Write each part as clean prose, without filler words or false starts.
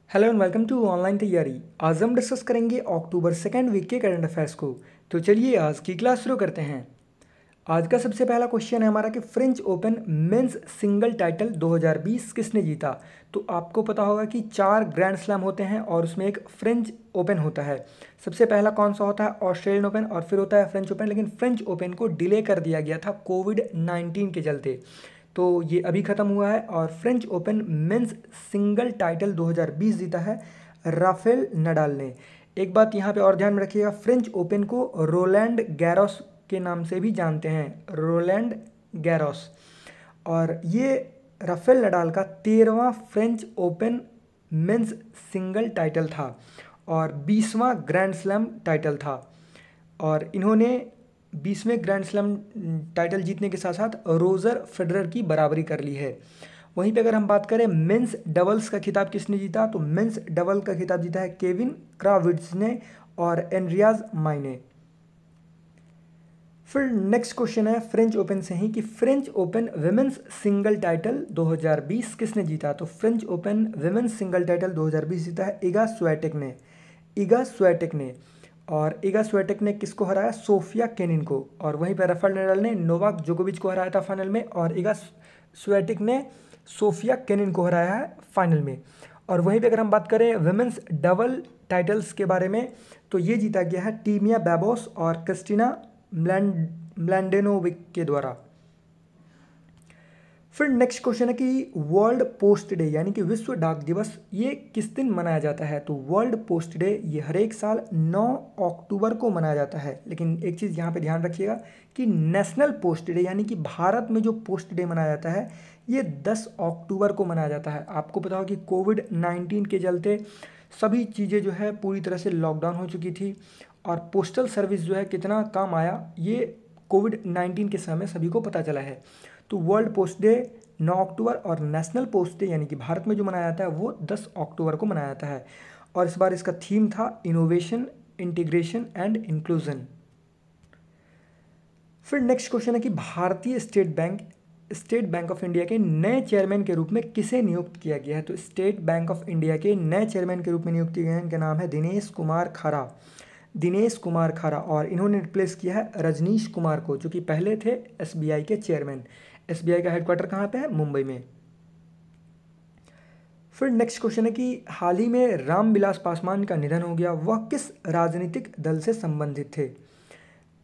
Hello and welcome to online Tyari. आज हम discuss करेंगे अक्टूबर सेकेंड वीक के करंट अफेयर्स को। तो चलिए आज की क्लास शुरू करते हैं। आज का सबसे पहला क्वेश्चन है हमारा कि French Open men's single title 2020 किसने जीता। तो आपको पता होगा कि 4 ग्रैंड स्लैम होते हैं और उसमें एक फ्रेंच ओपन होता है। सबसे पहला कौन सा होता है? ऑस्ट्रेलियन ओपन, और फिर होता है फ्रेंच ओपन। लेकिन फ्रेंच ओपन को डिले कर दिया गया था कोविड-19 के चलते, तो ये अभी ख़त्म हुआ है। और French Open men's single title 2020 जीता है राफेल नडाल ने। एक बात यहाँ पे और ध्यान में रखिएगा, फ्रेंच ओपन को रोलैंड गैरोस के नाम से भी जानते हैं, रोलैंड गैरोस। और ये राफेल नडाल का 13वां French Open men's single title था और 20वां ग्रैंड स्लैम टाइटल था। और इन्होंने 20वें ग्रैंड स्लैम टाइटल जीतने के साथ साथ रोजर फेडरर की बराबरी कर ली है। वहीं पे अगर हम बात करें मेंस डबल्स का खिताब किसने जीता, तो मेंस डबल का खिताब जीता है केविन क्राविट्ज ने और एंड्रियाज माई ने। फिर नेक्स्ट क्वेश्चन है फ्रेंच ओपन से ही कि French open women's single title 2020 किसने जीता। तो French open women's single title 2020 जीता है इगा स्विएटेक ने। इगा स्विएटेक ने। और इगा स्विएटेक ने किसको हराया? सोफिया केनिन को। और वहीं पर राफेल नडाल ने नोवाक जोकोविच को हराया था फाइनल में, और इगा स्विएटेक ने सोफिया केनिन को हराया है फाइनल में। और वहीं पे अगर हम बात करें विमेंस डबल टाइटल्स के बारे में, तो ये जीता गया है टीमिया बेबोस और क्रिस्टिना म्लैंडेनोविक के द्वारा। फिर नेक्स्ट क्वेश्चन है कि वर्ल्ड पोस्ट डे यानी कि विश्व डाक दिवस ये किस दिन मनाया जाता है। तो वर्ल्ड पोस्ट डे ये हर एक साल 9 अक्टूबर को मनाया जाता है। लेकिन एक चीज़ यहाँ पे ध्यान रखिएगा कि नेशनल पोस्ट डे यानी कि भारत में जो पोस्ट डे मनाया जाता है ये 10 अक्टूबर को मनाया जाता है। आपको पता होगा कि कोविड-19 के चलते सभी चीज़ें जो है पूरी तरह से लॉकडाउन हो चुकी थी, और पोस्टल सर्विस जो है कितना काम आया ये कोविड-19 के समय सभी को पता चला है। तो वर्ल्ड पोस्ट डे 9 अक्टूबर और नेशनल पोस्ट डे यानी कि भारत में जो मनाया जाता है वो 10 अक्टूबर को मनाया जाता है। और इस बार इसका थीम था इनोवेशन, इंटीग्रेशन एंड इंक्लूजन। फिर नेक्स्ट क्वेश्चन है कि भारतीय स्टेट बैंक ऑफ इंडिया के नए चेयरमैन के रूप में किसे नियुक्त किया गया है। तो स्टेट बैंक ऑफ इंडिया के नए चेयरमैन के रूप में नियुक्त किए गए हैं, इनका नाम है दिनेश कुमार खारा। दिनेश कुमार खारा। और इन्होंने रिप्लेस किया है रजनीश कुमार को, जो कि पहले थे एसबीआई के चेयरमैन। एसबीआई का हेडक्वार्टर कहाँ पे है? मुंबई में। फिर नेक्स्ट क्वेश्चन है कि हाल ही में रामविलास पासवान का निधन हो गया, वह किस राजनीतिक दल से संबंधित थे।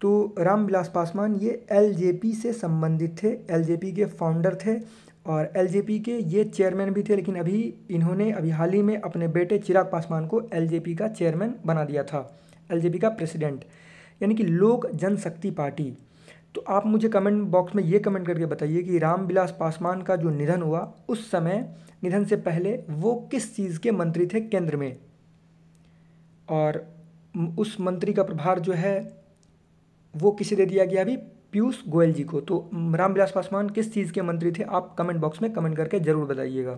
तो रामविलास पासवान ये एलजेपी से संबंधित थे, एलजेपी के फाउंडर थे और एलजेपी के ये चेयरमैन भी थे। लेकिन इन्होंने हाल ही में अपने बेटे चिराग पासवान को एलजेपी का चेयरमैन बना दिया था, एलजेपी का प्रेसिडेंट, यानी कि लोक जनशक्ति पार्टी। तो आप मुझे कमेंट बॉक्स में ये कमेंट करके बताइए कि रामविलास पासवान का जो निधन हुआ उस समय, निधन से पहले वो किस चीज़ के मंत्री थे केंद्र में, और उस मंत्री का प्रभार जो है वो किसे दे दिया गया अभी? पीयूष गोयल जी को। तो रामविलास पासवान किस चीज़ के मंत्री थे, आप कमेंट बॉक्स में कमेंट करके ज़रूर बताइएगा।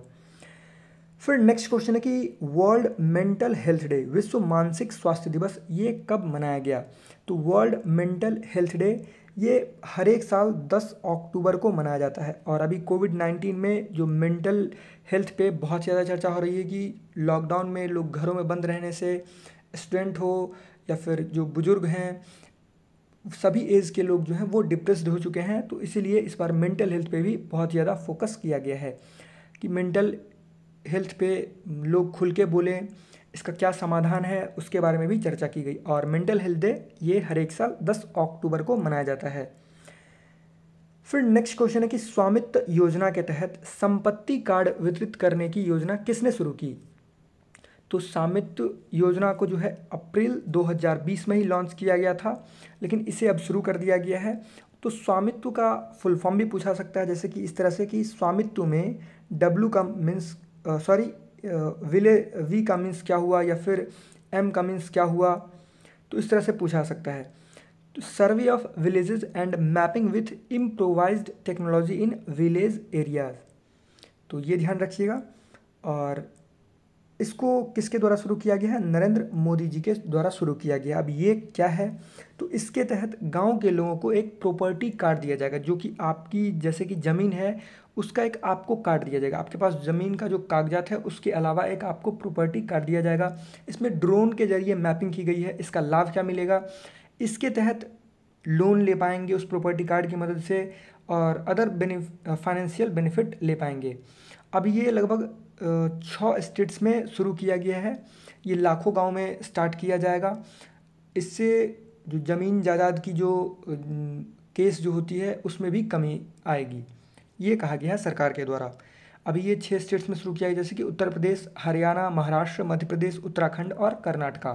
फिर नेक्स्ट क्वेश्चन है कि वर्ल्ड मेंटल हेल्थ डे, विश्व मानसिक स्वास्थ्य दिवस, ये कब मनाया गया। तो वर्ल्ड मेंटल हेल्थ डे ये हर एक साल 10 अक्टूबर को मनाया जाता है। और अभी कोविड-19 में जो मेंटल हेल्थ पे बहुत ज़्यादा चर्चा हो रही है कि लॉकडाउन में लोग घरों में बंद रहने से, स्टूडेंट हो या फिर जो बुज़ुर्ग हैं, सभी एज के लोग जो हैं वो डिप्रेस्ड हो चुके हैं। तो इसीलिए इस बार मेंटल हेल्थ पे भी बहुत ज़्यादा फोकस किया गया है कि मेंटल हेल्थ पे लोग खुल के बोलें, इसका क्या समाधान है उसके बारे में भी चर्चा की गई। और मेंटल हेल्थ डे ये हर एक साल 10 अक्टूबर को मनाया जाता है। फिर नेक्स्ट क्वेश्चन है कि स्वामित्व योजना के तहत संपत्ति कार्ड वितरित करने की योजना किसने शुरू की। तो स्वामित्व योजना को जो है अप्रैल 2020 में ही लॉन्च किया गया था, लेकिन इसे अब शुरू कर दिया गया है। तो स्वामित्व का फुल फॉर्म भी पूछा सकता है, जैसे कि इस तरह से कि स्वामित्व में डब्ल्यू का मीन्स विले वी का मीन्स क्या हुआ, या फिर एम का मीन्स क्या हुआ, तो इस तरह से पूछा सकता है। तो survey of villages and mapping with improvised technology in village areas, तो ये ध्यान रखिएगा। और इसको किसके द्वारा शुरू किया गया है? नरेंद्र मोदी जी के द्वारा शुरू किया गया। अब ये क्या है? तो इसके तहत गांव के लोगों को एक प्रॉपर्टी कार्ड दिया जाएगा, जो कि आपकी जैसे कि ज़मीन है उसका एक आपको कार्ड दिया जाएगा। आपके पास ज़मीन का जो कागजात है उसके अलावा एक आपको प्रॉपर्टी कार्ड दिया जाएगा। इसमें ड्रोन के जरिए मैपिंग की गई है। इसका लाभ क्या मिलेगा? इसके तहत लोन ले पाएंगे उस प्रॉपर्टी कार्ड की मदद से और अदर फाइनेंशियल बेनिफिट ले पाएंगे। अब ये लगभग 6 स्टेट्स में शुरू किया गया है। ये लाखों गांव में स्टार्ट किया जाएगा। इससे जो ज़मीन जायदाद की जो केस जो होती है उसमें भी कमी आएगी, ये कहा गया है सरकार के द्वारा। अभी ये 6 स्टेट्स में शुरू किया गया, जैसे कि उत्तर प्रदेश, हरियाणा, महाराष्ट्र, मध्य प्रदेश, उत्तराखंड और कर्नाटका।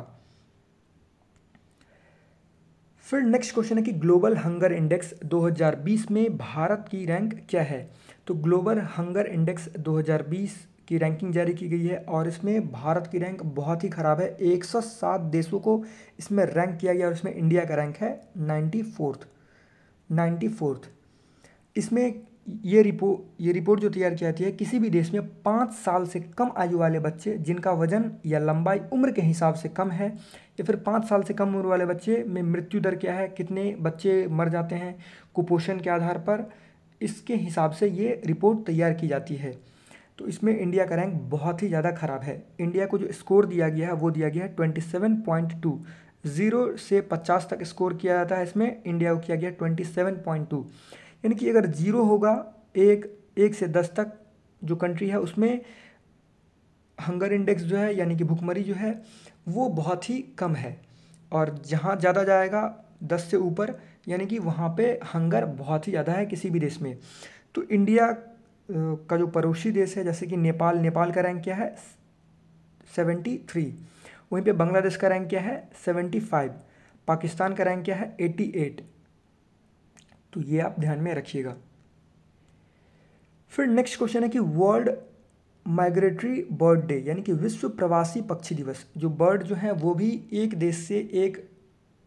फिर नेक्स्ट क्वेश्चन है कि ग्लोबल हंगर इंडेक्स 2020 में भारत की रैंक क्या है? तो ग्लोबल हंगर इंडेक्स 2020 की रैंकिंग जारी की गई है और इसमें भारत की रैंक बहुत ही ख़राब है। 107 देशों को इसमें रैंक किया गया और इसमें इंडिया का रैंक है 94th। इसमें ये रिपोर्ट जो तैयार की जाती है, किसी भी देश में 5 साल से कम आयु वाले बच्चे जिनका वजन या लंबाई उम्र के हिसाब से कम है, या फिर 5 साल से कम उम्र वाले बच्चे में मृत्यु दर क्या है, कितने बच्चे मर जाते हैं कुपोषण के आधार पर, इसके हिसाब से ये रिपोर्ट तैयार की जाती है। तो इसमें इंडिया का रैंक बहुत ही ज़्यादा ख़राब है। इंडिया को जो स्कोर दिया गया है वो दिया गया है 27.2। 0 से 50 तक स्कोर किया जाता है, इसमें इंडिया को किया गया 27.2। यानी कि अगर 0 होगा, 1 से 10 तक जो कंट्री है उसमें हंगर इंडेक्स जो है यानी कि भुखमरी जो है वो बहुत ही कम है, और जहाँ ज़्यादा जाएगा 10 से ऊपर यानी कि वहाँ पे हंगर बहुत ही ज़्यादा है किसी भी देश में। तो इंडिया का जो पड़ोसी देश है जैसे कि नेपाल का रैंक क्या है? 73। वहीं पे बांग्लादेश का रैंक क्या है? 75। पाकिस्तान का रैंक क्या है? 88। तो ये आप ध्यान में रखिएगा। फिर नेक्स्ट क्वेश्चन है कि वर्ल्ड माइग्रेटरी बर्ड डे यानी कि विश्व प्रवासी पक्षी दिवस। जो बर्ड जो हैं वो भी एक देश से एक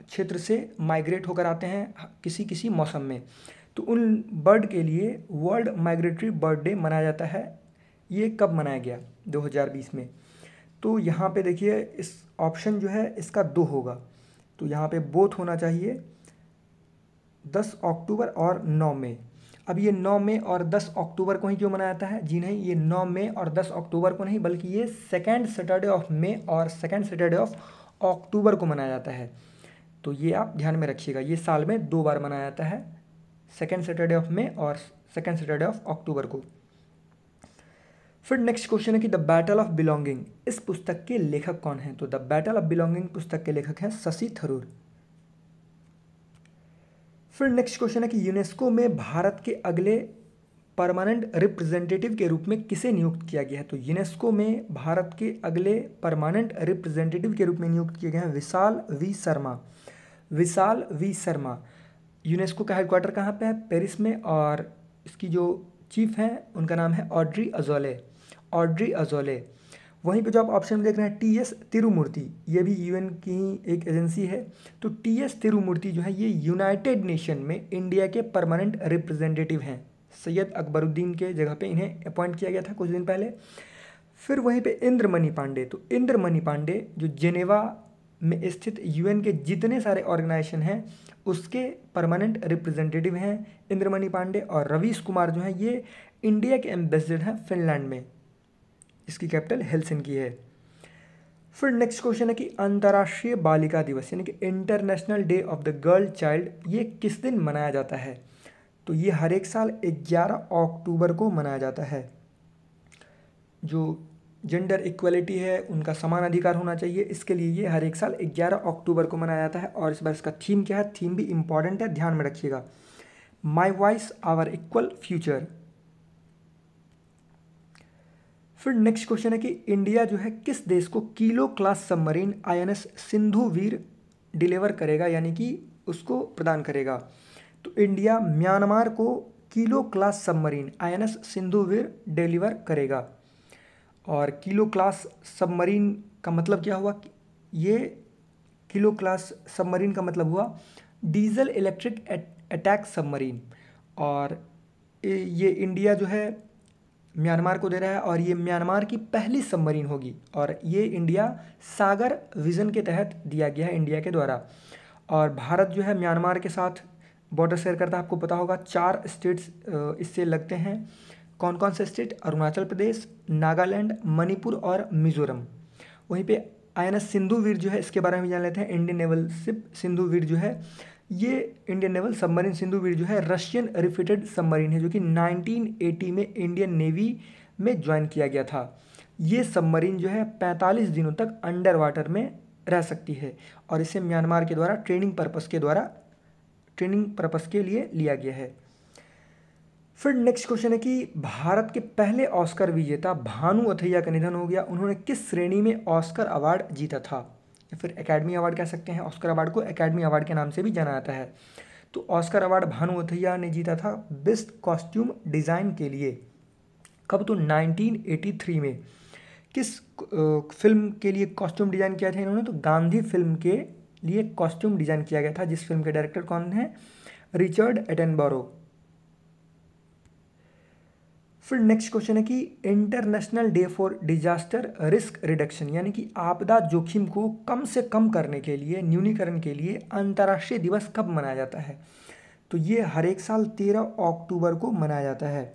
क्षेत्र से माइग्रेट होकर आते हैं किसी किसी मौसम में, तो उन बर्ड के लिए वर्ल्ड माइग्रेटरी बर्ड डे मनाया जाता है। ये कब मनाया गया? 2020 में। तो यहाँ पे देखिए इस ऑप्शन जो है इसका 2 होगा, तो यहाँ पे बोथ होना चाहिए 10 अक्टूबर और 9 मई। अब ये 9 मई और 10 अक्टूबर को ही क्यों मनाया जाता है? जी नहीं, ये 9 मई और 10 अक्टूबर को नहीं, बल्कि ये सेकेंड सैटरडे ऑफ मई और सेकेंड सैटरडे ऑफ अक्टूबर को मनाया जाता है। तो ये आप ध्यान में रखिएगा, ये साल में 2 बार मनाया जाता है, सेकेंड सैटरडे ऑफ मई और सेकेंड सैटरडे ऑफ अक्टूबर को। फिर नेक्स्ट क्वेश्चन है कि द बैटल ऑफ बिलोंगिंग, इस पुस्तक के लेखक कौन हैं? तो द बैटल ऑफ बिलोंगिंग पुस्तक के लेखक हैं शशि थरूर। फिर नेक्स्ट क्वेश्चन है कि यूनेस्को में भारत के अगले परमानेंट रिप्रेजेंटेटिव के रूप में किसे नियुक्त किया गया है? तो यूनेस्को में भारत के अगले परमानेंट रिप्रेजेंटेटिव के रूप में नियुक्त किए गए हैं विशाल वी शर्मा। यूनेस्को का हेडक्वार्टर कहाँ पे है? पेरिस में, और इसकी जो चीफ हैं उनका नाम है ऑड्री अजोले। वहीं पे जो आप ऑप्शन में देख रहे हैं टी.एस. तिरुमूर्ति, ये भी यूएन की एक एजेंसी है। तो टी.एस. तिरुमूर्ति जो है ये यूनाइटेड नेशन में इंडिया के परमानेंट रिप्रेजेंटेटिव हैं। सैयद अकबरुद्दीन के जगह पे इन्हें अपॉइंट किया गया था कुछ दिन पहले। फिर वहीं पे इंद्रमणि पांडे, तो इंद्रमणि पांडे जो जेनेवा में स्थित यूएन के जितने सारे ऑर्गेनाइजेशन हैं उसके परमानेंट रिप्रेजेंटेटिव हैं इंद्रमणि पांडे। और रवीश कुमार जो हैं ये इंडिया के एम्बेसडर हैं फिनलैंड में, इसकी कैपिटल हेलसिंकी है। फिर नेक्स्ट क्वेश्चन है कि अंतर्राष्ट्रीय बालिका दिवस यानी कि international day of the girl child ये किस दिन मनाया जाता है? तो ये हर एक साल 11 अक्टूबर को मनाया जाता है। जो जेंडर इक्वलिटी है, उनका समान अधिकार होना चाहिए, इसके लिए ये हर एक साल 11 अक्टूबर को मनाया जाता है। और इस बार इसका थीम क्या है? थीम भी इम्पॉर्टेंट है, ध्यान में रखिएगा, my voice our equal future. फिर नेक्स्ट क्वेश्चन है कि इंडिया जो है किस देश को kilo class submarine INS Sindhuvir deliver करेगा यानी कि उसको प्रदान करेगा? तो इंडिया म्यांमार को kilo class submarine INS Sindhuvir deliver करेगा। और किलो क्लास सबमरीन का मतलब क्या हुआ? ये किलो क्लास सबमरीन का मतलब हुआ डीजल इलेक्ट्रिक अटैक सबमरीन। और ये इंडिया जो है म्यांमार को दे रहा है और ये म्यांमार की पहली सबमरीन होगी और ये इंडिया सागर विजन के तहत दिया गया है इंडिया के द्वारा। और भारत जो है म्यांमार के साथ बॉर्डर शेयर करता है, आपको पता होगा 4 स्टेट्स इससे लगते हैं। कौन कौन से स्टेट? अरुणाचल प्रदेश, नागालैंड, मणिपुर और मिजोरम। वहीं पे INS सिंधुवीर जो है, इसके बारे में जान लेते हैं। इंडियन नेवल शिप सिंधुवीर जो है, ये इंडियन नेवल सबमरीन सिंधुवीर जो है रशियन रिफिटेड सबमरीन है, जो कि 1980 में इंडियन नेवी में ज्वाइन किया गया था। ये सबमरीन जो है 45 दिनों तक अंडर वाटर में रह सकती है और इसे म्यांमार के द्वारा ट्रेनिंग पर्पस के लिए लिया गया है। फिर नेक्स्ट क्वेश्चन है कि भारत के पहले ऑस्कर विजेता भानु अथैया का निधन हो गया। उन्होंने किस श्रेणी में ऑस्कर अवार्ड जीता था? या फिर एकेडमी अवार्ड कह सकते हैं। ऑस्कर अवार्ड को एकेडमी अवार्ड के नाम से भी जाना जाता है। तो ऑस्कर अवार्ड भानु अथैया ने जीता था बेस्ट कॉस्ट्यूम डिज़ाइन के लिए। कब? तो 1983 में। किस फिल्म के लिए कॉस्ट्यूम डिज़ाइन किया था इन्होंने? तो गांधी फिल्म के लिए कॉस्ट्यूम डिज़ाइन किया गया था, जिस फिल्म के डायरेक्टर कौन है? Richard Attenborough. फिर नेक्स्ट क्वेश्चन है कि international day for disaster risk reduction, यानी कि आपदा जोखिम को कम से कम करने के लिए, न्यूनीकरण के लिए अंतर्राष्ट्रीय दिवस कब मनाया जाता है? तो ये हर एक साल 13 अक्टूबर को मनाया जाता है,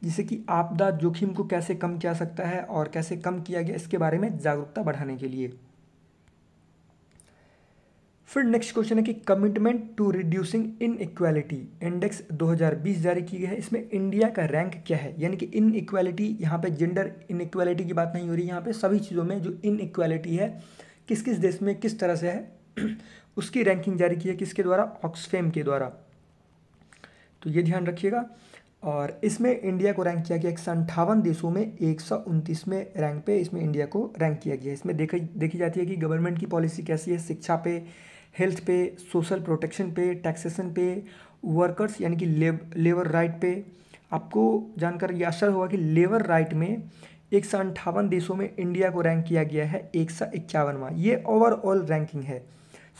जिससे कि आपदा जोखिम को कैसे कम किया सकता है और कैसे कम किया गया इसके बारे में जागरूकता बढ़ाने के लिए। फिर नेक्स्ट क्वेश्चन है कि commitment to reducing inequality index 2020 जारी की गई है। इसमें इंडिया का रैंक क्या है? यानी कि इनइक्वालिटी, यहाँ पे जेंडर इनइक्वालिटी की बात नहीं हो रही, यहाँ पे सभी चीज़ों में जो इनइक्वालिटी है किस किस देश में किस तरह से है उसकी रैंकिंग जारी की है किसके द्वारा? ऑक्सफैम के द्वारा। तो ये ध्यान रखिएगा। और इसमें इंडिया को रैंक किया गया 158 देशों में 129वें रैंक पे इसमें इंडिया को रैंक किया गया है। इसमें देखी जाती है कि गवर्नमेंट की पॉलिसी कैसी है शिक्षा पे, हेल्थ पे, सोशल प्रोटेक्शन पे, टैक्सेशन पे, वर्कर्स यानी कि लेबर राइट पे। आपको जानकर ये आश्चर्य होगा कि लेबर राइट में 158 देशों में इंडिया को रैंक किया गया है 151वां। ये ओवरऑल रैंकिंग है,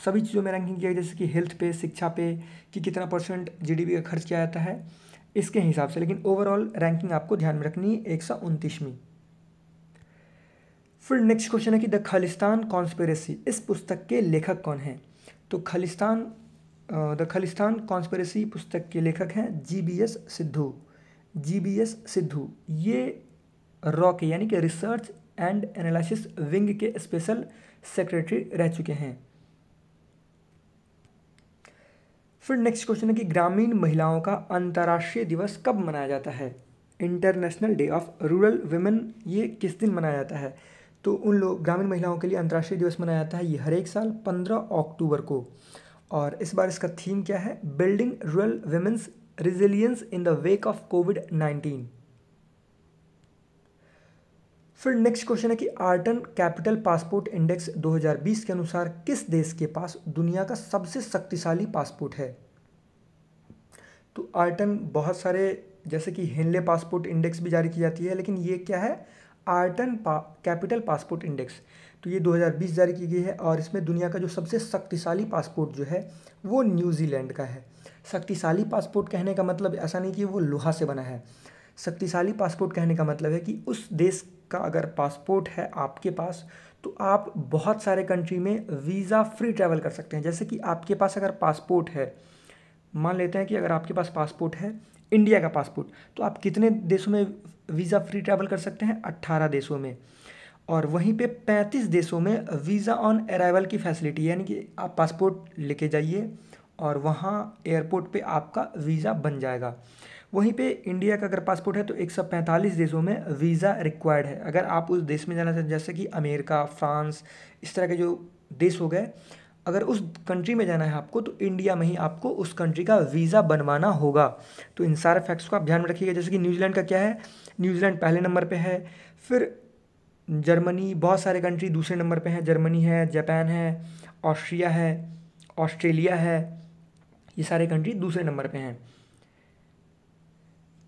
सभी चीज़ों में रैंकिंग किया गया, जैसे कि हेल्थ पे, शिक्षा पे कि कितना % GDP का खर्च किया जाता है इसके हिसाब से, लेकिन ओवरऑल रैंकिंग आपको ध्यान में रखनी है 129वीं। फिर नेक्स्ट क्वेश्चन है कि द खालिस्तान कॉन्स्पिरेसी, इस पुस्तक के लेखक कौन हैं? तो द खालिस्तान कॉन्स्पिरेसी पुस्तक के लेखक हैं GBS सिद्धू। ये रॉ के यानी कि रिसर्च एंड एनालिसिस विंग के स्पेशल सेक्रेटरी रह चुके हैं। फिर नेक्स्ट क्वेश्चन है कि ग्रामीण महिलाओं का अंतर्राष्ट्रीय दिवस कब मनाया जाता है? International day of rural women ये किस दिन मनाया जाता है? तो उन लोग ग्रामीण महिलाओं के लिए अंतर्राष्ट्रीय दिवस मनाया जाता है ये हर एक साल 15 अक्टूबर को। और इस बार इसका थीम क्या है? Building rural women's resilience in the wake of कोविड-19। फिर नेक्स्ट क्वेश्चन है कि आर्टन कैपिटल पासपोर्ट इंडेक्स 2020 के अनुसार किस देश के पास दुनिया का सबसे शक्तिशाली पासपोर्ट है? तो आर्टन बहुत सारे, जैसे कि हेनले पासपोर्ट इंडेक्स भी जारी की जाती है, लेकिन ये क्या है? आर्टन कैपिटल पासपोर्ट इंडेक्स। तो ये 2020 जारी की गई है और इसमें दुनिया का जो सबसे शक्तिशाली पासपोर्ट जो है वो न्यूजीलैंड का है। शक्तिशाली पासपोर्ट कहने का मतलब ऐसा नहीं कि वो लोहा से बना है। शक्तिशाली पासपोर्ट कहने का मतलब है कि उस देश का अगर पासपोर्ट है आपके पास तो आप बहुत सारे कंट्री में वीज़ा फ्री ट्रैवल कर सकते हैं। जैसे कि आपके पास अगर पासपोर्ट है, मान लेते हैं कि अगर आपके पास पासपोर्ट है इंडिया का पासपोर्ट, तो आप कितने देशों में वीज़ा फ्री ट्रैवल कर सकते हैं? 18 देशों में। और वहीं पे 35 देशों में वीज़ा ऑन अराइवल की फैसिलिटी, यानी कि आप पासपोर्ट लेके जाइए और वहाँ एयरपोर्ट पे आपका वीज़ा बन जाएगा। वहीं पे इंडिया का अगर पासपोर्ट है तो 145 देशों में वीज़ा रिक्वायर्ड है अगर आप उस देश में जाना चाहते हैं, जैसे कि अमेरिका, फ्रांस, इस तरह के जो देश हो गए। अगर उस कंट्री में जाना है आपको तो इंडिया में ही आपको उस कंट्री का वीज़ा बनवाना होगा। तो इन सारे फैक्ट्स को आप ध्यान में रखिएगा। जैसे कि न्यूजीलैंड का क्या है? न्यूजीलैंड पहले नंबर पे है, फिर जर्मनी, बहुत सारे कंट्री दूसरे नंबर पे हैं। जर्मनी है, जापान है, ऑस्ट्रिया है, ऑस्ट्रेलिया है, ये सारे कंट्री दूसरे नंबर पे हैं।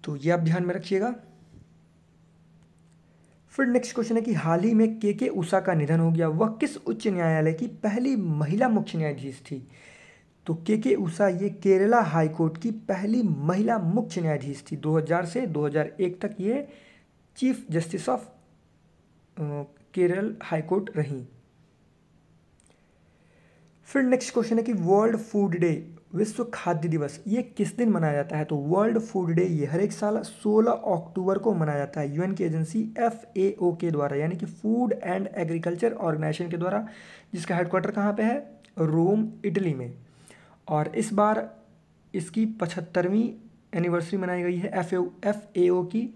तो ये आप ध्यान में रखिएगा। फिर नेक्स्ट क्वेश्चन है कि हाल ही में के उषा का निधन हो गया, वह किस उच्च न्यायालय की पहली महिला मुख्य न्यायाधीश थी? तो के उषा ये केरला हाई कोर्ट की पहली महिला मुख्य न्यायाधीश थी। 2000 से 2001 तक ये chief justice of Kerala high court रहीं। फिर नेक्स्ट क्वेश्चन है कि वर्ल्ड फूड डे, विश्व खाद्य दिवस, ये किस दिन मनाया जाता है? तो वर्ल्ड फूड डे ये हर एक साल 16 अक्टूबर को मनाया जाता है यूएन की एजेंसी FAO के द्वारा, यानी कि फूड एंड एग्रीकल्चर ऑर्गेनाइजेशन के द्वारा, जिसका हेडक्वार्टर कहाँ पे है? रोम, इटली में। और इस बार इसकी 75वीं एनिवर्सरी मनाई गई है FAO की।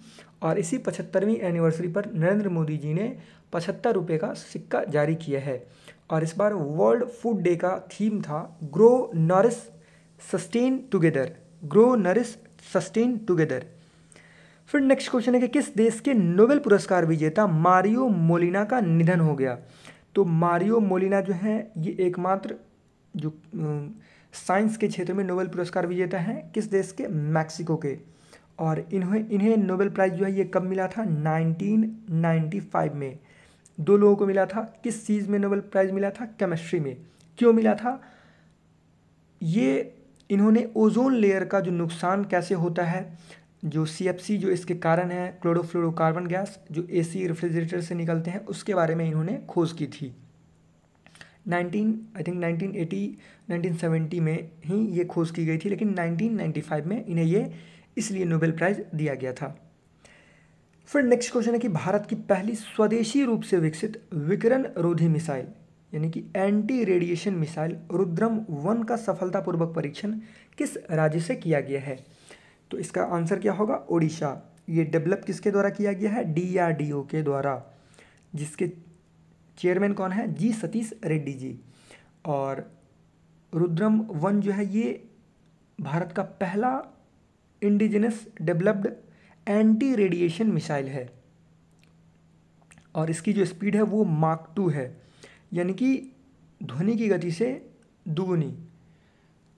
और इसी 75वीं एनिवर्सरी पर नरेंद्र मोदी जी ने 75 रुपये का सिक्का जारी किया है। और इस बार वर्ल्ड फूड डे का थीम था grow nourish sustain together, grow nourish sustain together. फिर नेक्स्ट क्वेश्चन है कि किस देश के नोबेल पुरस्कार विजेता मारियो मोलिना का निधन हो गया? तो मारियो मोलिना जो है ये एकमात्र जो साइंस के क्षेत्र में नोबेल पुरस्कार विजेता हैं, किस देश के? मैक्सिको के। और इन्हें नोबेल प्राइज़ जो है ये कब मिला था? 1995 में। 2 लोगों को मिला था। किस चीज़ में नोबेल प्राइज़ मिला था? केमिस्ट्री में। क्यों मिला था? ये इन्होंने ओजोन लेयर का जो नुकसान कैसे होता है, जो CFC जो इसके कारण है, क्लोरोफ्लोरोकार्बन गैस जो AC रेफ्रिजरेटर से निकलते हैं, उसके बारे में इन्होंने खोज की थी। 1980 1970 में ही ये खोज की गई थी, लेकिन 1995 में इन्हें ये इसलिए नोबेल प्राइज़ दिया गया था। फिर नेक्स्ट क्वेश्चन है कि भारत की पहली स्वदेशी रूप से विकसित विकिरण रोधी मिसाइल, यानी कि एंटी रेडिएशन मिसाइल रुद्रम-1 का सफलतापूर्वक परीक्षण किस राज्य से किया गया है? तो इसका आंसर क्या होगा? ओडिशा। ये डेवलप किसके द्वारा किया गया है? DRDO के द्वारा, जिसके चेयरमैन कौन है? जी सतीश रेड्डी जी। और रुद्रम-1 जो है ये भारत का पहला indigenous developed anti radiation missile है। और इसकी जो स्पीड है वो माक 2 है, यानी कि ध्वनि की गति से दुगुनी।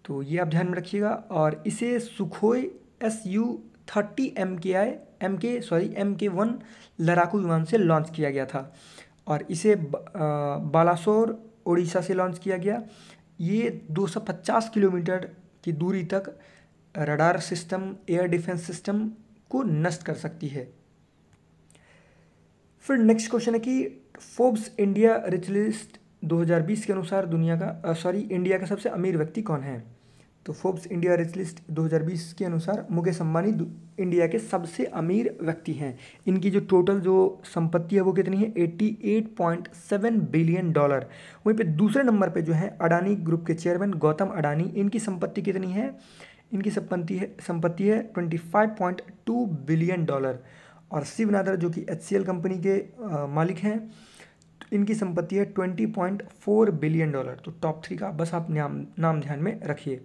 तो ये आप ध्यान में रखिएगा। और इसे सुखोई Su-30 MK-1 लड़ाकू विमान से लॉन्च किया गया था। और इसे बालासोर ओडिशा से लॉन्च किया गया। ये 250 किलोमीटर की दूरी तक radar system, air defence system को नष्ट कर सकती है। फिर नेक्स्ट क्वेश्चन है कि फोर्ब्स इंडिया रिच लिस्ट 2020 के अनुसार इंडिया का सबसे अमीर व्यक्ति कौन है? तो फोर्ब्स इंडिया रिच लिस्ट 2020 के अनुसार मुकेश अंबानी इंडिया के सबसे अमीर व्यक्ति हैं। इनकी जो टोटल जो संपत्ति है वो कितनी है? $88.7 बिलियन। वहीं पे दूसरे नंबर पे जो है अडानी ग्रुप के चेयरमैन गौतम अडानी, इनकी संपत्ति कितनी है? इनकी संपत्ति है $25.2 बिलियन। और शिव नादर जो कि HCL कंपनी के मालिक हैं, तो इनकी संपत्ति है $20.4 बिलियन। तो टॉप 3 का बस आप नाम ध्यान में रखिए।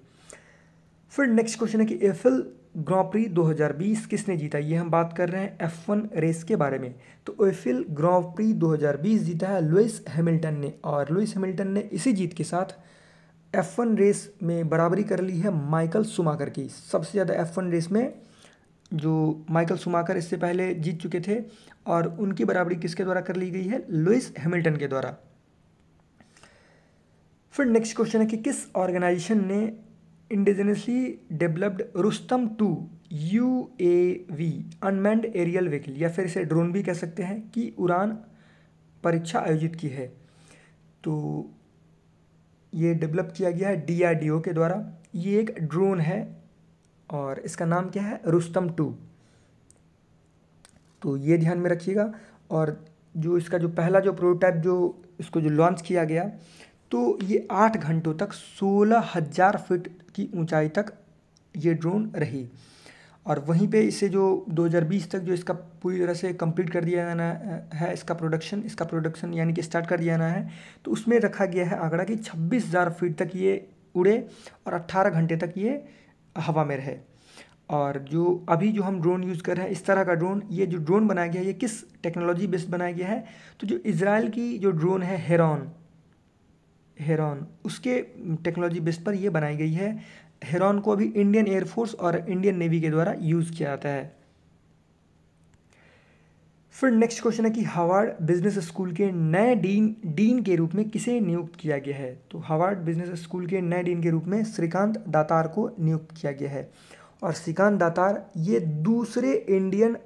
फिर नेक्स्ट क्वेश्चन है कि एफिल ग्रां प्री 2020 किसने जीता? ये हम बात कर रहे हैं F1 रेस के बारे में। तो एफिल ग्रां प्री 2020 जीता है लुइस हैमिल्टन ने। और लुइस हैमिल्टन ने इसी जीत के साथ F1 रेस में बराबरी कर ली है माइकल शूमाकर की। सबसे ज़्यादा F1 रेस में जो माइकल शूमाकर इससे पहले जीत चुके थे, और उनकी बराबरी किसके द्वारा कर ली गई है? लुइस हैमिल्टन के द्वारा। फिर नेक्स्ट क्वेश्चन है कि किस ऑर्गेनाइजेशन ने indigenously developed Rustom 2 UAV unmanned aerial vehicle, या फिर इसे ड्रोन भी कह सकते हैं, की उड़ान परीक्षा आयोजित की है? तो ये डेवलप किया गया है DRDO के द्वारा। ये एक ड्रोन है और इसका नाम क्या है? रुस्तम 2। तो ये ध्यान में रखिएगा। और जो इसका जो पहला जो प्रोटोटाइप जो इसको जो लॉन्च किया गया, तो ये 8 घंटों तक 16,000 फीट की ऊंचाई तक ये ड्रोन रही। और वहीं पे इसे जो 2020 तक जो इसका पूरी तरह से कंप्लीट कर दिया जाना है, इसका प्रोडक्शन यानी कि स्टार्ट कर दिया जाना है, तो उसमें रखा गया है आंकड़ा कि 26,000 फीट तक ये उड़े और 18 घंटे तक ये हवा में रहे। और जो अभी जो हम ड्रोन यूज़ कर रहे हैं, इस तरह का ड्रोन, ये जो ड्रोन बनाया गया है ये किस टेक्नोलॉजी बेस्ड बनाया गया है? तो जो इजराइल की जो ड्रोन है हेरॉन, उसके टेक्नोलॉजी बेस पर ये बनाई गई है। हेरॉन को अभी इंडियन एयरफोर्स और इंडियन नेवी के द्वारा यूज़ किया जाता है। फिर नेक्स्ट क्वेश्चन है कि हार्वर्ड बिजनेस स्कूल के नए डीन के रूप में किसे नियुक्त किया गया है? तो हार्वर्ड बिजनेस स्कूल के नए डीन के रूप में श्रीकांत दातार को नियुक्त किया गया है। और श्रीकांत दातार ये दूसरे इंडियन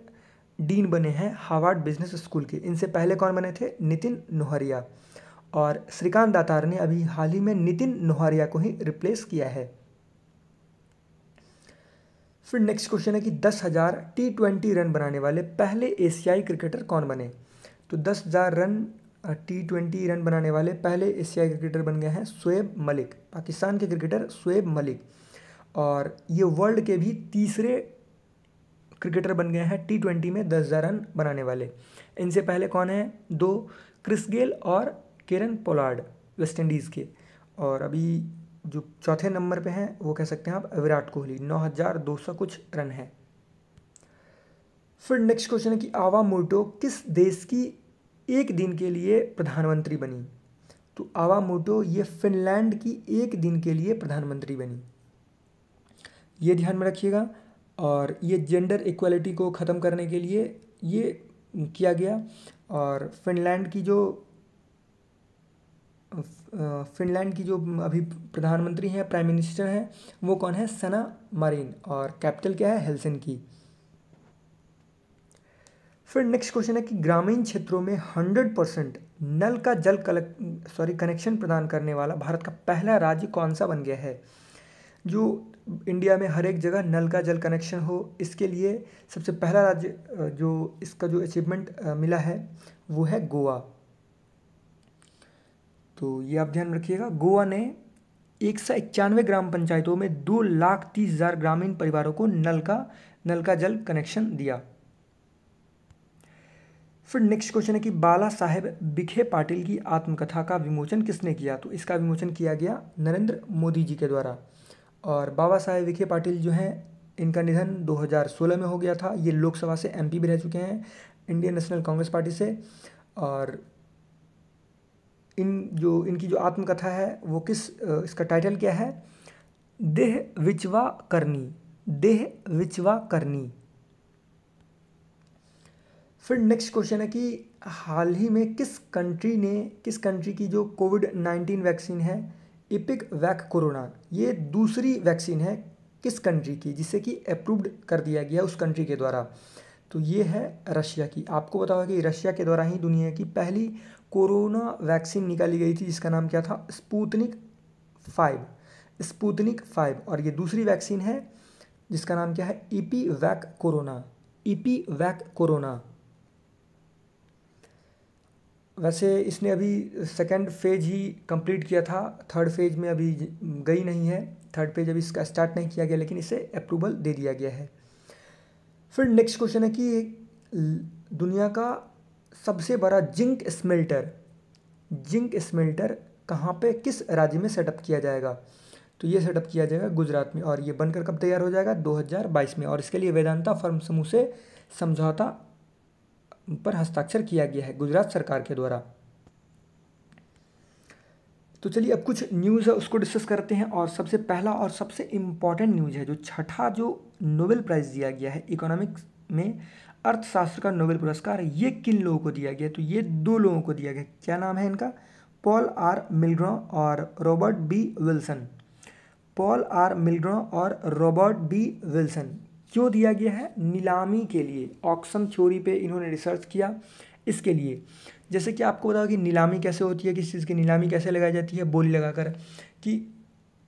डीन बने हैं हार्वर्ड बिजनेस स्कूल के। इनसे पहले कौन बने थे? नितिन नोहरिया। और श्रीकांत दातार ने अभी हाल ही में नितिन नोहरिया को ही रिप्लेस किया है। फिर नेक्स्ट क्वेश्चन है कि 10,000 T20 रन बनाने वाले पहले एशियाई क्रिकेटर कौन बने? तो 10,000 रन T20 रन बनाने वाले पहले एशियाई क्रिकेटर बन गए हैं शोएब मलिक, पाकिस्तान के क्रिकेटर शोएब मलिक। और ये वर्ल्ड के भी तीसरे क्रिकेटर बन गए हैं T20 में 10,000 रन बनाने वाले। इनसे पहले कौन है? 2 क्रिस गेल और केरन पोलार्ड वेस्ट इंडीज़ के। और अभी जो चौथे नंबर पे हैं वो कह सकते हैं आप विराट कोहली, 9,200 कुछ रन है। फिर नेक्स्ट क्वेश्चन है कि आवा मोटो किस देश की एक दिन के लिए प्रधानमंत्री बनी? तो आवा मोटो ये फिनलैंड की एक दिन के लिए प्रधानमंत्री बनी, ये ध्यान में रखिएगा। और ये जेंडर इक्वालिटी को ख़त्म करने के लिए ये किया गया। और फिनलैंड की जो अभी प्रधानमंत्री हैं, प्राइम मिनिस्टर हैं, वो कौन है? सना मारिन। और कैपिटल क्या है? हेलसिंकी। फिर नेक्स्ट क्वेश्चन है कि ग्रामीण क्षेत्रों में 100% नल का जल कनेक्शन प्रदान करने वाला भारत का पहला राज्य कौन सा बन गया है? जो इंडिया में हर एक जगह नल का जल कनेक्शन हो, इसके लिए सबसे पहला राज्य जो इसका जो अचीवमेंट मिला है वो है गोवा। तो ये आप ध्यान रखिएगा, गोवा ने 191 ग्राम पंचायतों में 2,30,000 ग्रामीण परिवारों को नल का जल कनेक्शन दिया। फिर नेक्स्ट क्वेश्चन है कि बाला साहेब विखे पाटिल की आत्मकथा का विमोचन किसने किया? तो इसका विमोचन किया गया नरेंद्र मोदी जी के द्वारा। और बाबा साहेब विखे पाटिल जो हैं, इनका निधन 2016 में हो गया था। ये लोकसभा से MP भी रह चुके हैं इंडियन नेशनल कांग्रेस पार्टी से। और इनकी जो आत्मकथा है वो इसका टाइटल क्या है? देह विचवा करनी, देह विचवा करनी। फिर नेक्स्ट क्वेश्चन है कि हाल ही में किस कंट्री की जो कोविड-19 वैक्सीन है एपिक वैक कोरोना, ये दूसरी वैक्सीन है किस कंट्री की जिसे कि अप्रूव्ड कर दिया गया उस कंट्री के द्वारा? तो ये है रशिया की। आपको पता होगा कि रशिया के द्वारा ही दुनिया की पहली कोरोना वैक्सीन निकाली गई थी जिसका नाम क्या था? स्पुतनिक 5। और ये दूसरी वैक्सीन है जिसका नाम क्या है? EpiVac corona. वैसे इसने अभी सेकंड फेज ही कंप्लीट किया था, थर्ड फेज में अभी गई नहीं है, थर्ड फेज अभी इसका स्टार्ट नहीं किया गया, लेकिन इसे अप्रूवल दे दिया गया है। फिर नेक्स्ट क्वेश्चन है कि दुनिया का सबसे बड़ा जिंक स्मेल्टर कहाँ पे, किस राज्य में सेटअप किया जाएगा? तो ये सेटअप किया जाएगा गुजरात में। और ये बनकर कब तैयार हो जाएगा? 2022 में। और इसके लिए वेदांता फर्म समूह से समझौता पर हस्ताक्षर किया गया है गुजरात सरकार के द्वारा। तो चलिए अब कुछ न्यूज़ है उसको डिस्कस करते हैं। और सबसे पहला और सबसे इम्पॉर्टेंट न्यूज़ है, जो छठा जो नोबेल प्राइज़ दिया गया है इकोनॉमिक्स में, अर्थशास्त्र का नोबेल पुरस्कार, ये किन लोगों को दिया गया? तो ये 2 लोगों को दिया गया। क्या नाम है इनका? पॉल आर मिलग्रॉ और Robert B Wilson. Paul R Milgrom और रॉबर्ट बी विल्सन। क्यों दिया गया है? नीलामी के लिए, ऑक्शन थ्योरी पे इन्होंने रिसर्च किया, इसके लिए। जैसे कि आपको बताओ कि नीलामी कैसे होती है, किस चीज़ की नीलामी कैसे लगाई जाती है? बोली लगाकर, कि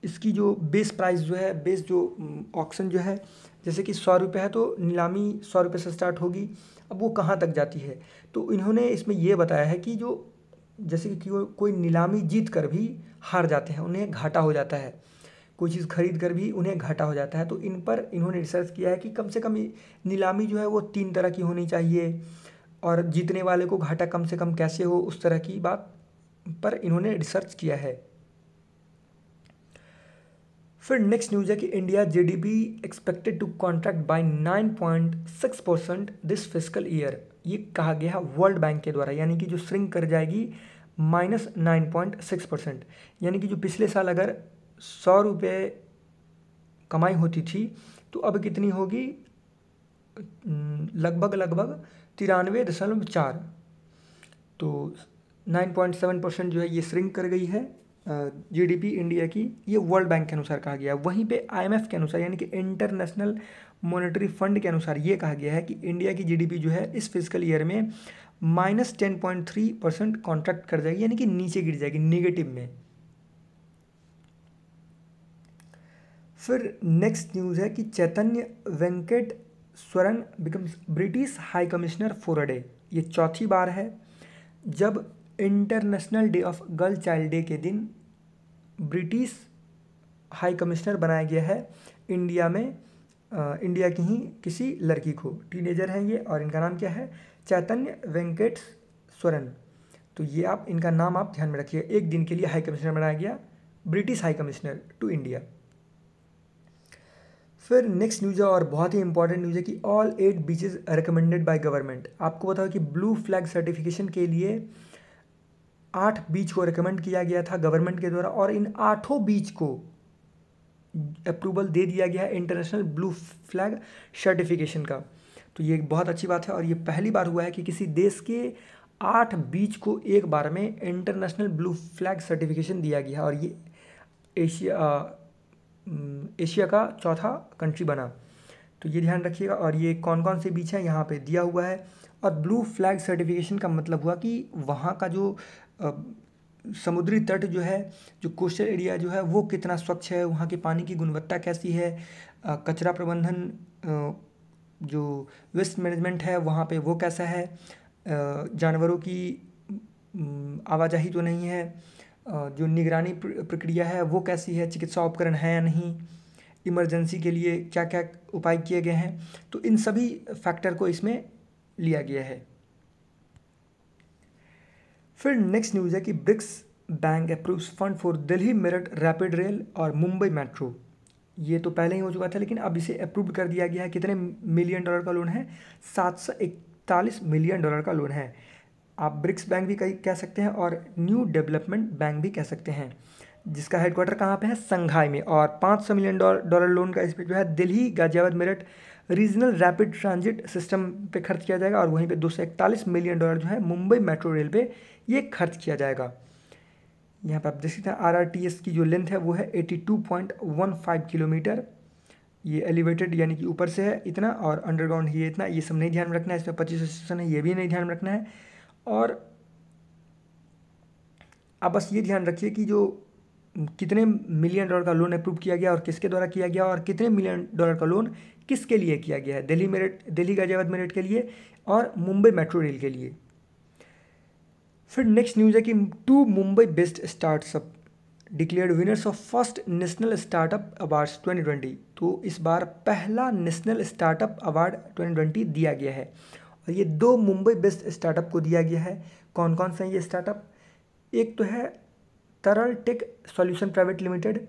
इसकी जो बेस प्राइस जो है, बेस जो ऑक्शन जो है, जैसे कि 100 रुपये है तो नीलामी 100 रुपये से स्टार्ट होगी। अब वो कहाँ तक जाती है? तो इन्होंने इसमें ये बताया है कि जो जैसे कि कोई नीलामी जीत कर भी हार जाते हैं, उन्हें घाटा हो जाता है, कोई चीज़ खरीद कर भी उन्हें घाटा हो जाता है। तो इन पर इन्होंने रिसर्च किया है कि कम से कम नीलामी जो है वो 3 तरह की होनी चाहिए, और जीतने वाले को घाटा कम से कम कैसे हो, उस तरह की बात पर इन्होंने रिसर्च किया है। फिर नेक्स्ट न्यूज़ है कि India GDP expected to contract by 9.6% this fiscal year. ये कहा गया है वर्ल्ड बैंक के द्वारा, यानी कि जो श्रिंक कर जाएगी -9.6%। यानी कि जो पिछले साल अगर 100 रुपये कमाई होती थी तो अब कितनी होगी? लगभग 93.4। तो 9.7% जो है ये श्रिंक कर गई है जीडीपी इंडिया की, ये वर्ल्ड बैंक के अनुसार कहा गया है। वहीं पे आईएमएफ के अनुसार यानी कि इंटरनेशनल मॉनेटरी फंड के अनुसार ये कहा गया है कि इंडिया की जीडीपी जो है इस फिजिकल ईयर में -10.3% कॉन्ट्रैक्ट कर जाएगी, यानी कि नीचे गिर जाएगी, निगेटिव में। फिर नेक्स्ट न्यूज़ है कि Chaitanya Venkat Swaran becomes British high commissioner for a day. ये चौथी बार है जब international day of girl child day के दिन ब्रिटिश हाई कमिश्नर बनाया गया है इंडिया में, इंडिया की ही किसी लड़की को। टीनेजर हैं ये और इनका नाम क्या है? चैतन्य वेंकट स्वरन। तो ये आप इनका नाम आप ध्यान में रखिए। एक दिन के लिए हाई कमिश्नर बनाया गया, British high commissioner to India. फिर नेक्स्ट न्यूज़ है और बहुत ही इंपॉर्टेंट न्यूज़ है कि all 8 beaches recommended by government. आपको बताओ कि ब्लू फ्लैग सर्टिफिकेशन के लिए 8 बीच को रिकमेंड किया गया था गवर्नमेंट के द्वारा, और इन 8 बीच को अप्रूवल दे दिया गया है इंटरनेशनल ब्लू फ्लैग सर्टिफिकेशन का। तो ये एक बहुत अच्छी बात है और ये पहली बार हुआ है कि किसी देश के 8 बीच को एक बार में इंटरनेशनल ब्लू फ्लैग सर्टिफिकेशन दिया गया है, और ये एशिया का चौथा कंट्री बना। तो ये ध्यान रखिएगा। और ये कौन कौन से बीच हैं यहाँ पे दिया हुआ है। और ब्लू फ्लैग सर्टिफिकेशन का मतलब हुआ कि वहाँ का जो समुद्री तट जो है, जो कोस्टल एरिया जो है वो कितना स्वच्छ है, वहाँ के पानी की गुणवत्ता कैसी है, कचरा प्रबंधन, जो वेस्ट मैनेजमेंट है वहाँ पे वो कैसा है, जानवरों की आवाजाही तो नहीं है, जो निगरानी प्रक्रिया है वो कैसी है, चिकित्सा उपकरण है या नहीं, इमरजेंसी के लिए क्या क्या उपाय किए गए हैं। तो इन सभी फैक्टर को इसमें लिया गया है। फिर नेक्स्ट न्यूज़ है कि BRICS bank approves fund for Delhi Meerut rapid rail और मुंबई मेट्रो। ये तो पहले ही हो चुका था लेकिन अब इसे अप्रूव कर दिया गया है। कितने मिलियन डॉलर का लोन है? 741 मिलियन डॉलर का लोन है। आप ब्रिक्स बैंक भी कह सकते हैं और न्यू डेवलपमेंट बैंक भी कह सकते हैं, जिसका हेडक्वार्टर कहाँ पे है? संघाई में। और 500 मिलियन डॉलर लोन का इस पर जो है Delhi Ghaziabad Meerut regional rapid transit system पे खर्च किया जाएगा, और वहीं पे 241 मिलियन डॉलर जो है मुंबई मेट्रो रेल पे ये खर्च किया जाएगा। यहाँ पे आप देख सकते हैं RRTS की जो लेंथ है वो है 82.15 किलोमीटर। ये एलिवेटेड यानी कि ऊपर से है इतना, और अंडरग्राउंड ये इतना। ये सब नहीं ध्यान में रखना है। इसमें 25 स्टेशन है, ये भी नहीं ध्यान में रखना है। और आप बस ये ध्यान रखिए कि जो कितने मिलियन डॉलर का लोन अप्रूव किया गया और किसके द्वारा किया गया, और कितने मिलियन डॉलर का लोन किसके लिए किया गया है? दिल्ली गाजियाबाद मेरठ के लिए और मुंबई मेट्रो रेल के लिए। फिर नेक्स्ट न्यूज़ है कि 2 Mumbai based startup declared winners of first national startup awards 2020। तो इस बार पहला नेशनल स्टार्टअप अवार्ड 2020 दिया गया है, और ये 2 मुंबई बेस्ड स्टार्टअप को दिया गया है। कौन कौन से हैं ये स्टार्टअप? एक तो है तरल टेक सॉल्यूशन प्राइवेट लिमिटेड,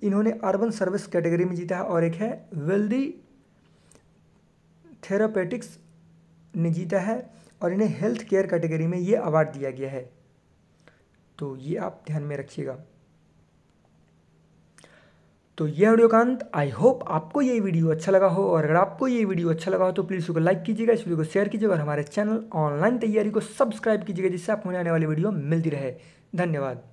इन्होंने अर्बन सर्विस कैटेगरी में जीता है, और एक है वेल्दी थेरापेटिक्स ने जीता है, और इन्हें हेल्थ केयर कैटेगरी में ये अवार्ड दिया गया है। तो ये आप ध्यान में रखिएगा। तो ये वीडियो का अंत। आई होप आपको ये वीडियो अच्छा लगा हो, और अगर आपको ये वीडियो अच्छा लगा हो तो प्लीज़ इसको लाइक कीजिएगा, इस वीडियो को शेयर कीजिएगा, और हमारे चैनल ऑनलाइन तैयारी को सब्सक्राइब कीजिएगा, जिससे आपको आने वाली वीडियो मिलती रहे। धन्यवाद।